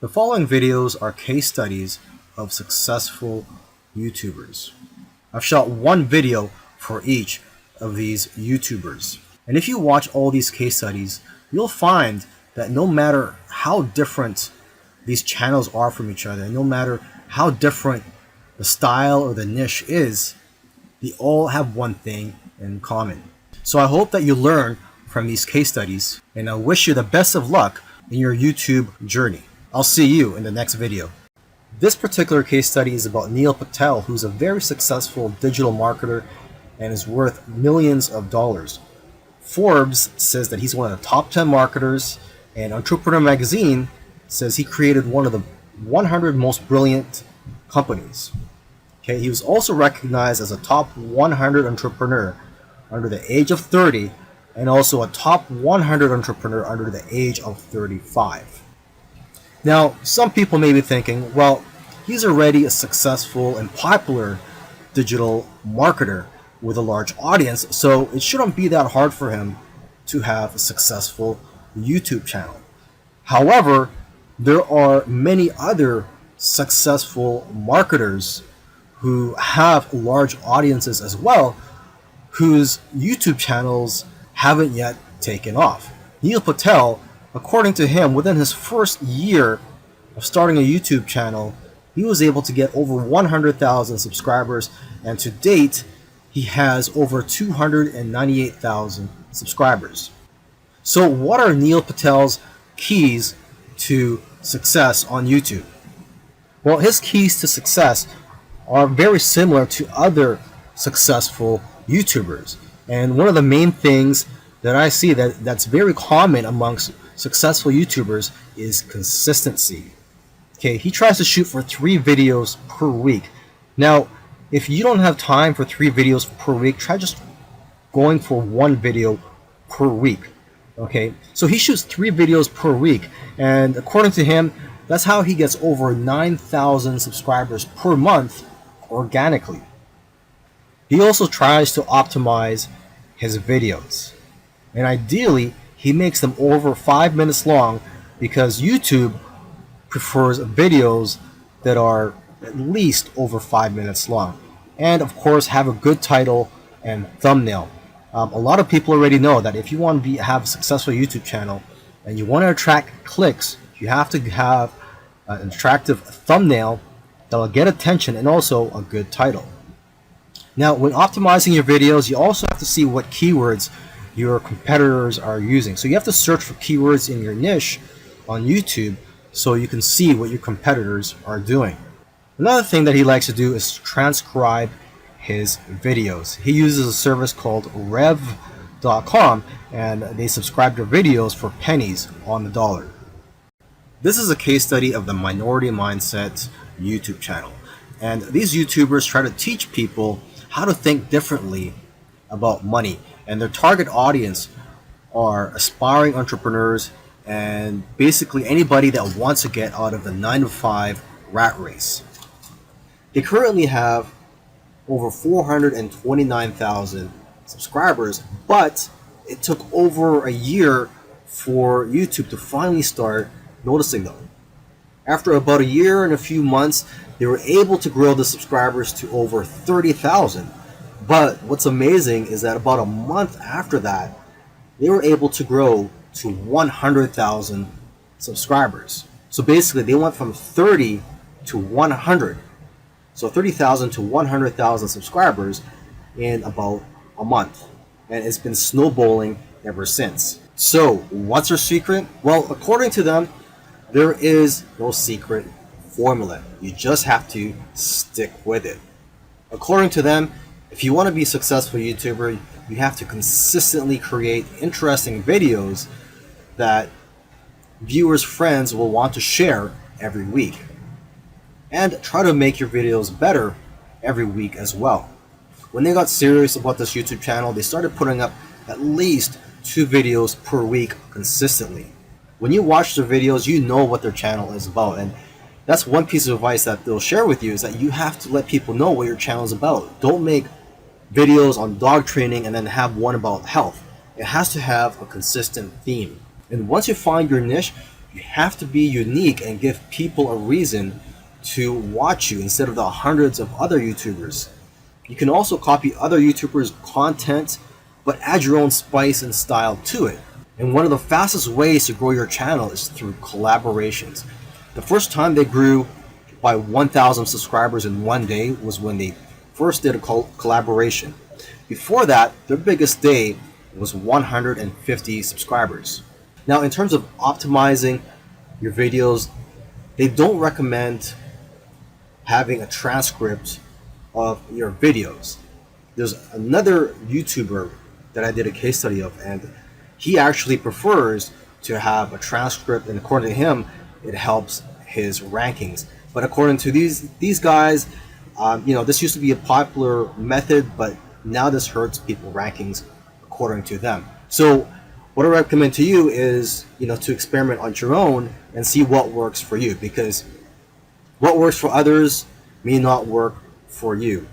The following videos are case studies of successful YouTubers. I've shot one video for each of these YouTubers. And if you watch all these case studies, you'll find that no matter how different these channels are from each other, no matter how different the style or the niche is, they all have one thing in common. So I hope that you learn from these case studies, and I wish you the best of luck in your YouTube journey. I'll see you in the next video. This particular case study is about Neil Patel, who's a very successful digital marketer and is worth millions of dollars. Forbes says that he's one of the top 10 marketers, and Entrepreneur Magazine says he created one of the 100 most brilliant companies. Okay, he was also recognized as a top 100 entrepreneur under the age of 30 and also a top 100 entrepreneur under the age of 35. Now, some people may be thinking, well, he's already a successful and popular digital marketer with a large audience, so it shouldn't be that hard for him to have a successful YouTube channel. However, there are many other successful marketers who have large audiences as well, whose YouTube channels haven't yet taken off. Neil Patel, according to him, within his first year of starting a YouTube channel, he was able to get over 100,000 subscribers, and to date, he has over 298,000 subscribers. So what are Neil Patel's keys to success on YouTube? Well, his keys to success are very similar to other successful YouTubers. And one of the main things that I see that's very common amongst successful YouTubers is consistency. Okay, he tries to shoot for 3 videos per week. Now, if you don't have time for 3 videos per week, try just going for 1 video per week. Okay, so he shoots 3 videos per week, and according to him, that's how he gets over 9,000 subscribers per month organically. He also tries to optimize his videos, and ideally he makes them over 5 minutes long because YouTube prefers videos that are at least over 5 minutes long, and of course have a good title and thumbnail. A lot of people already know that if you want to have a successful YouTube channel and you want to attract clicks, you have to have an attractive thumbnail that will get attention and also a good title. Now, when optimizing your videos, you also have to see what keywords your competitors are using. So you have to search for keywords in your niche on YouTube so you can see what your competitors are doing. Another thing that he likes to do is transcribe his videos. He uses a service called rev.com, and they subscribe to videos for pennies on the dollar. This is a case study of the Minority Mindset YouTube channel. And these YouTubers try to teach people how to think differently about money. And their target audience are aspiring entrepreneurs and basically anybody that wants to get out of the 9-to-5 rat race. They currently have over 429,000 subscribers, but it took over a year for YouTube to finally start noticing them. After about a year and a few months, they were able to grow the subscribers to over 30,000. But what's amazing is that about a month after that, they were able to grow to 100,000 subscribers. So basically, they went from 30 to 100. So 30,000 to 100,000 subscribers in about a month. And it's been snowballing ever since. So what's their secret? Well, according to them, there is no secret formula. You just have to stick with it. According to them, if you want to be a successful YouTuber, you have to consistently create interesting videos that viewers' friends will want to share every week. And try to make your videos better every week as well. When they got serious about this YouTube channel, they started putting up at least 2 videos per week consistently. When you watch their videos, you know what their channel is about, and that's one piece of advice that they'll share with you, is that you have to let people know what your channel is about. Don't make videos on dog training and then have one about health. It has to have a consistent theme. And once you find your niche, You have to be unique and give people a reason to watch you instead of the hundreds of other YouTubers. You can also copy other YouTubers' content, but add your own spice and style to it. And one of the fastest ways to grow your channel is through collaborations. The first time they grew by 1,000 subscribers in one day was when they first did a collaboration. Before that, their biggest day was 150 subscribers. Now, in terms of optimizing your videos, they don't recommend having a transcript of your videos. There's another YouTuber that I did a case study of, and he actually prefers to have a transcript, and according to him, it helps his rankings. But according to these guys, this used to be a popular method, but now this hurts people rankings according to them. So what I recommend to you is, to experiment on your own and see what works for you, because what works for others may not work for you.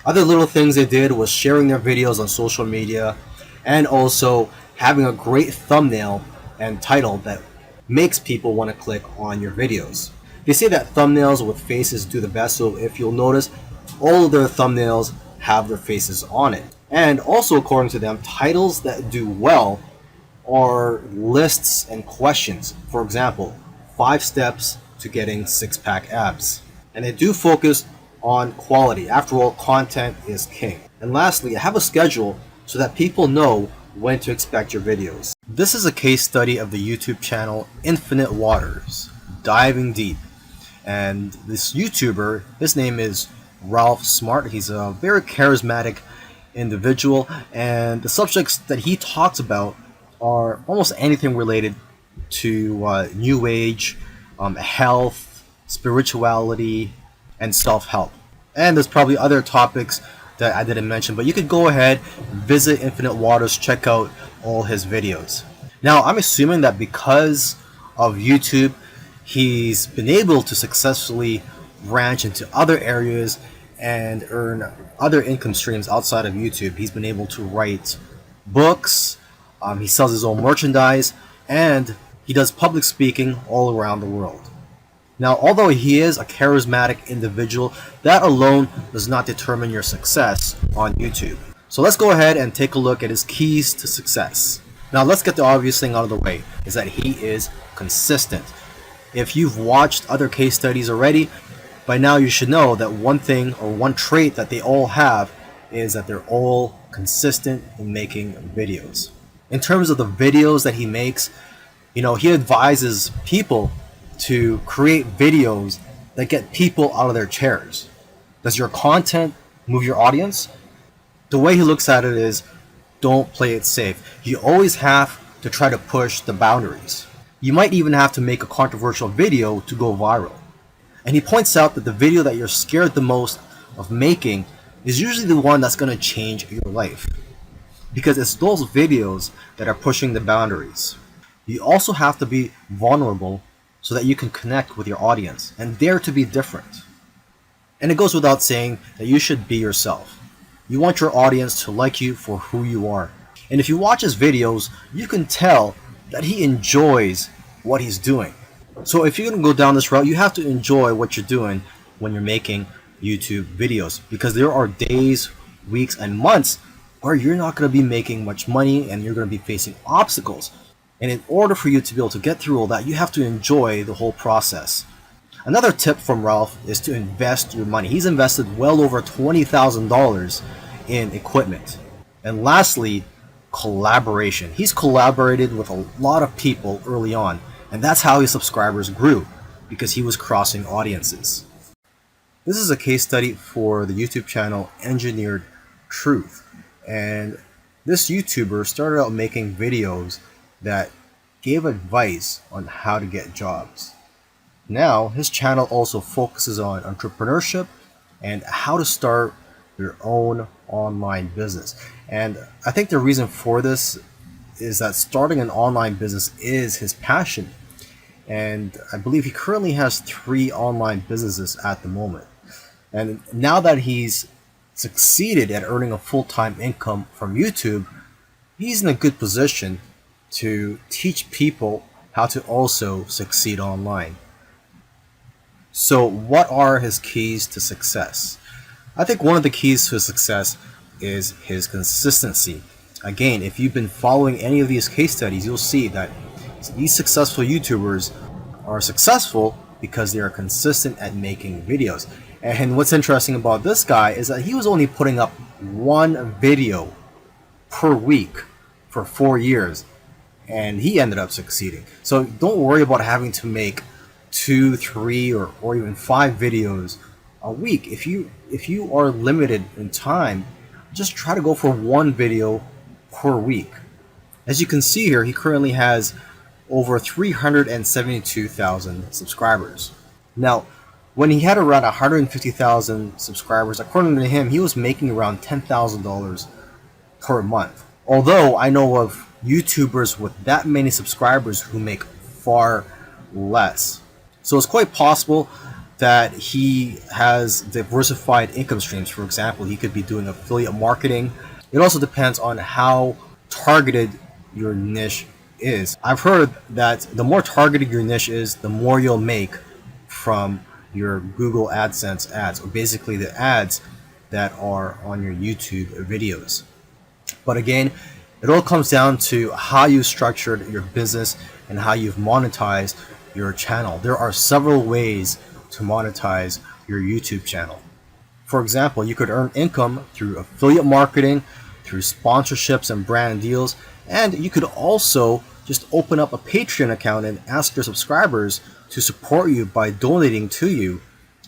Other little things they did was sharing their videos on social media, and also having a great thumbnail and title that makes people want to click on your videos. They say that thumbnails with faces do the best, so if you'll notice, all of their thumbnails have their faces on it. And also, according to them, titles that do well are lists and questions. For example, 5 steps to getting 6-pack abs. And they do focus on quality. After all, content is king. And lastly, have a schedule so that people know when to expect your videos. This is a case study of the YouTube channel Infinite Waters, diving deep. And this YouTuber, his name is Ralph Smart. He's a very charismatic individual, and the subjects that he talks about are almost anything related to New Age, health, spirituality, and self-help. And there's probably other topics that I didn't mention, but you could go ahead, visit Infinite Waters, check out all his videos. Now, I'm assuming that because of YouTube, he's been able to successfully branch into other areas and earn other income streams outside of YouTube. He's been able to write books, he sells his own merchandise, and he does public speaking all around the world. Now, although he is a charismatic individual, that alone does not determine your success on YouTube. So let's go ahead and take a look at his keys to success. Now, let's get the obvious thing out of the way, is that he is consistent. If you've watched other case studies already, by now you should know that one thing or one trait that they all have is that they're all consistent in making videos. In terms of the videos that he makes, he advises people to create videos that get people out of their chairs. Does your content move your audience? The way he looks at it is, don't play it safe. You always have to try to push the boundaries. You might even have to make a controversial video to go viral. And he points out that the video that you're scared the most of making is usually the one that's going to change your life, because it's those videos that are pushing the boundaries. You also have to be vulnerable so that you can connect with your audience and dare to be different. And it goes without saying that you should be yourself. You want your audience to like you for who you are. And if you watch his videos, you can tell that he enjoys what he's doing. So if you're going to go down this route, you have to enjoy what you're doing when you're making YouTube videos, because there are days, weeks, and months where you're not going to be making much money and you're going to be facing obstacles. And in order for you to be able to get through all that, you have to enjoy the whole process. Another tip from Ralph is to invest your money. He's invested well over $20,000 in equipment. And lastly, collaboration. He's collaborated with a lot of people early on, and that's how his subscribers grew, because he was crossing audiences. This is a case study for the YouTube channel Engineered Truth. And this YouTuber started out making videos that gave advice on how to get jobs. Now, his channel also focuses on entrepreneurship and how to start your own online business. And I think the reason for this is that starting an online business is his passion. And I believe he currently has 3 online businesses at the moment. And now that he's succeeded at earning a full-time income from YouTube, he's in a good position to teach people how to also succeed online. So what are his keys to success? I think one of the keys to success is his consistency. Again, if you've been following any of these case studies, you'll see that these successful YouTubers are successful because they are consistent at making videos. And what's interesting about this guy is that he was only putting up one video per week for 4 years, and he ended up succeeding. So don't worry about having to make 2, 3, or even 5 videos a week. If you are limited in time, just try to go for one video per week. As you can see here, he currently has over 372,000 subscribers. Now, when he had around 150,000 subscribers, according to him, he was making around $10,000 per month. Although I know of YouTubers with that many subscribers who make far less. So it's quite possible that he has diversified income streams. For example, he could be doing affiliate marketing. It also depends on how targeted your niche is. I've heard that the more targeted your niche is, the more you'll make from your Google AdSense ads, or basically the ads that are on your YouTube videos. But again, it all comes down to how you structured your business and how you've monetized your channel. There are several ways to monetize your YouTube channel. For example, you could earn income through affiliate marketing, through sponsorships and brand deals, and you could also just open up a Patreon account and ask your subscribers to support you by donating to you,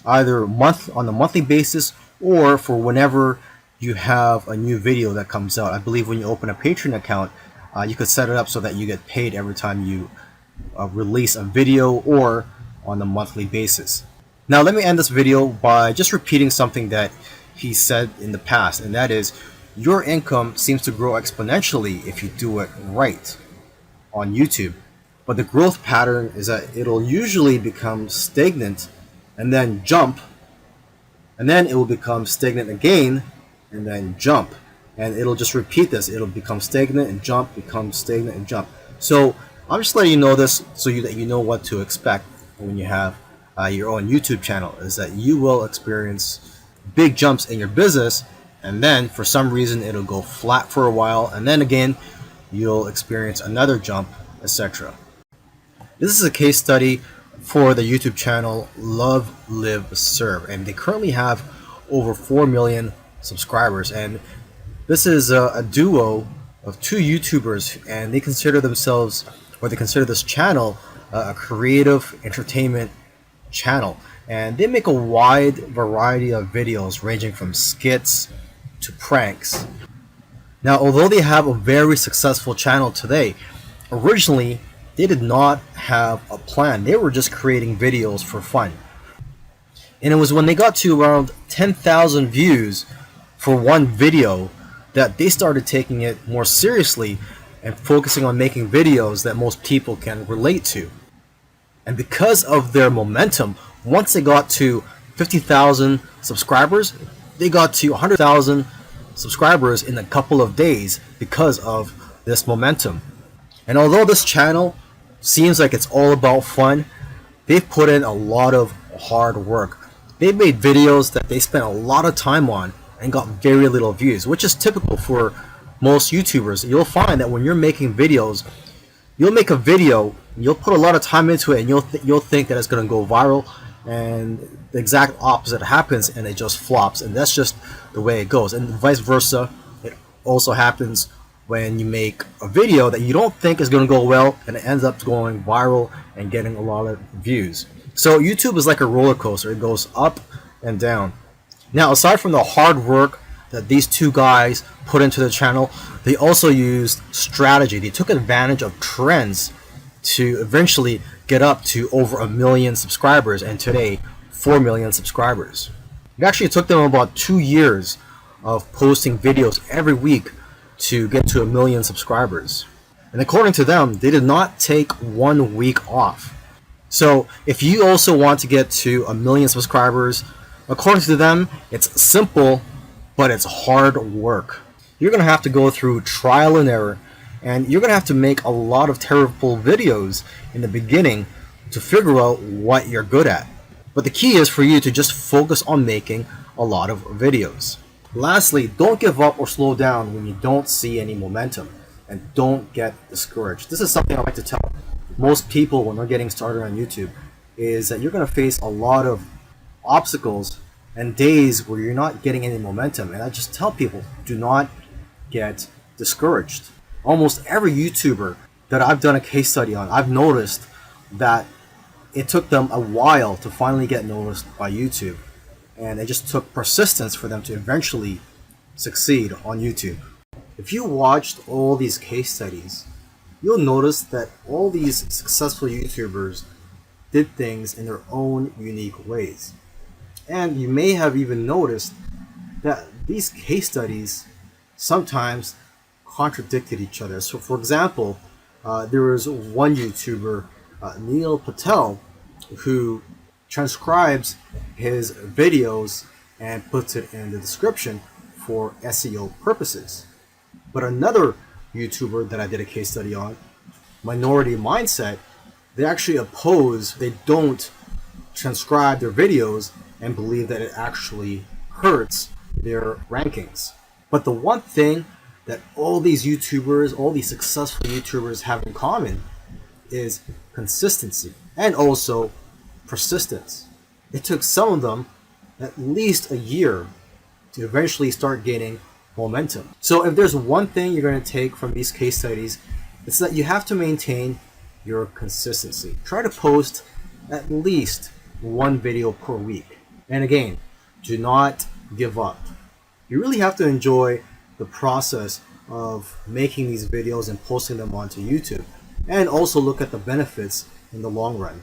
either on a monthly basis or for whenever you have a new video that comes out. I believe when you open a Patreon account, you could set it up so that you get paid every time you release a video, or on a monthly basis. Now let me end this video by just repeating something that he said in the past, and that is, your income seems to grow exponentially if you do it right on YouTube. But the growth pattern is that it'll usually become stagnant and then jump, and then it will become stagnant again and then jump, and it'll just repeat this. It'll become stagnant and jump, become stagnant and jump. So I'm just letting you know this so that you know what to expect when you have your own YouTube channel, is that you will experience big jumps in your business, and then for some reason it'll go flat for a while, and then again you'll experience another jump, etc. This is a case study for the YouTube channel Love, Live, Serve, and they currently have over 4 million subscribers, and this is a duo of 2 YouTubers, and they consider themselves, or they consider this channel, a creative entertainment channel, and they make a wide variety of videos ranging from skits to pranks. Now, although they have a very successful channel today, originally they did not have a plan. They were just creating videos for fun, and it was when they got to around 10,000 views for one video that they started taking it more seriously and focusing on making videos that most people can relate to. And because of their momentum, once they got to 50,000 subscribers, they got to 100,000 subscribers in a couple of days because of this momentum. And although this channel seems like it's all about fun, they've put in a lot of hard work. They've made videos that they spent a lot of time on and got very little views, which is typical for most YouTubers. You'll find that when you're making videos, you'll make a video, you'll put a lot of time into it, and you'll think that it's going to go viral, and the exact opposite happens, and it just flops. And that's just the way it goes. And vice versa, it also happens when you make a video that you don't think is going to go well, and it ends up going viral and getting a lot of views. So YouTube is like a roller coaster. It goes up and down. Now, aside from the hard work that these 2 guys put into the channel, they also used strategy. They took advantage of trends to eventually get up to over 1 million subscribers, and today 4 million subscribers. It actually took them about 2 years of posting videos every week to get to 1 million subscribers. And according to them, they did not take 1 week off. So if you also want to get to 1 million subscribers, according to them, it's simple, but it's hard work. You're going to have to go through trial and error. And you're going to have to make a lot of terrible videos in the beginning to figure out what you're good at. But the key is for you to just focus on making a lot of videos. Lastly, don't give up or slow down when you don't see any momentum, and don't get discouraged. This is something I like to tell most people when they're getting started on YouTube, is that you're going to face a lot of obstacles and days where you're not getting any momentum. And I just tell people, do not get discouraged. Almost every YouTuber that I've done a case study on, I've noticed that it took them a while to finally get noticed by YouTube. And it just took persistence for them to eventually succeed on YouTube. If you watched all these case studies, you'll notice that all these successful YouTubers did things in their own unique ways. And you may have even noticed that these case studies sometimes contradicted each other. So for example, there was one YouTuber, Neil Patel, who transcribes his videos and puts it in the description for SEO purposes. But another YouTuber that I did a case study on, Minority Mindset, they actually oppose, they don't transcribe their videos and believe that it actually hurts their rankings. But the one thing that all these YouTubers, all these successful YouTubers have in common is consistency and also persistence. It took some of them at least a year to eventually start gaining momentum. So if there's one thing you're going to take from these case studies, it's that you have to maintain your consistency. Try to post at least one video per week. And again, do not give up. You really have to enjoy the process of making these videos and posting them onto YouTube, and also look at the benefits in the long run.